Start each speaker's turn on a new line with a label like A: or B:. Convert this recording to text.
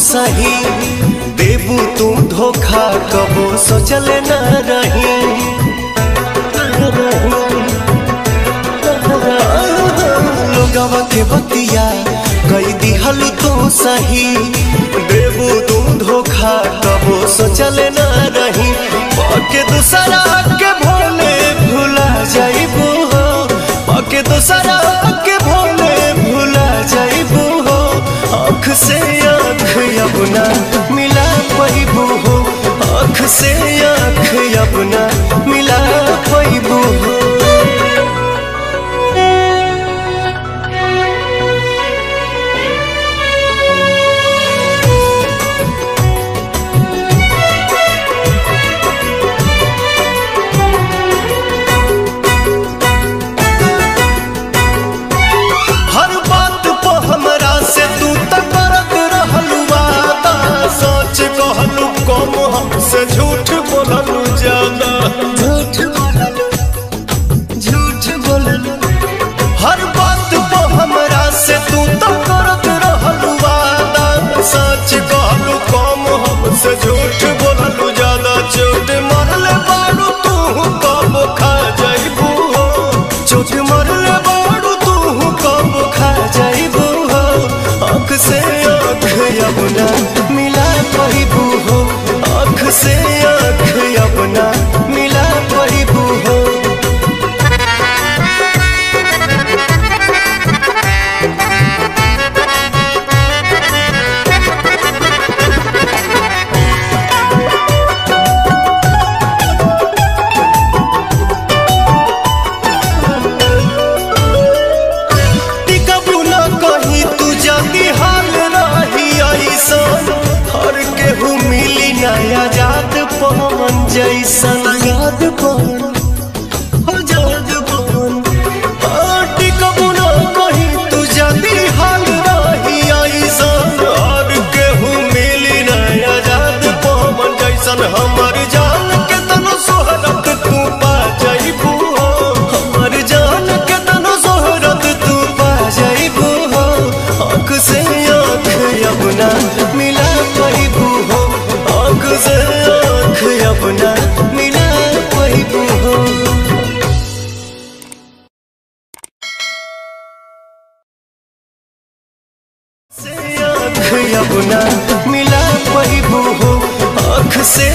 A: सही देबू तू धोखा कबो सोचल न रही। लोगवा के बतिया कई दिहल तू सही देबू तू धोखा कबो सोचल न रही। पके दूसरा के भोले भुला जाइबू हो, पके दूसरा के भोले भुला जाइबू हो। आँख से आँख अपना मिला पाइबू हो, आँख से आँख अपना मिला पाइबू हो। से झूठ बोललू ज्यादा, झूठ बोललू हर बात को हमरा से तू तो करत रहलू वादा। सच कहलू कम हमसे झूठ बोललू ज्यादा। चोट मरले बारू तू कब खा जाइबू हो, चोट मरले बारू तू कब खा जाइबू हो। आँख से आँख अपना मिला पाइबू हो, आँख से आँख अपना मिला पाइबू हो। टिकबू न कहीं तू जल्दी हाल रही ऐसन, हर केहू मिली नया याद पवन जैसन। याद पवन याद पवन टिकबू न कहीं तू जल्दी हाल रही ऐसन, हर केहू मिली नया याद पवन जैसन। हमर जान के तनो सोहरत तू पा जाइबू हो, हमर जान के तनो सोहरत तू पा जाइबू हो। आँख से आँख अपना मिला पाइबू हो, आँख से आँख अपना मिला पाइबू हो। से आँख अपना मिला पाइबू हो, आँख से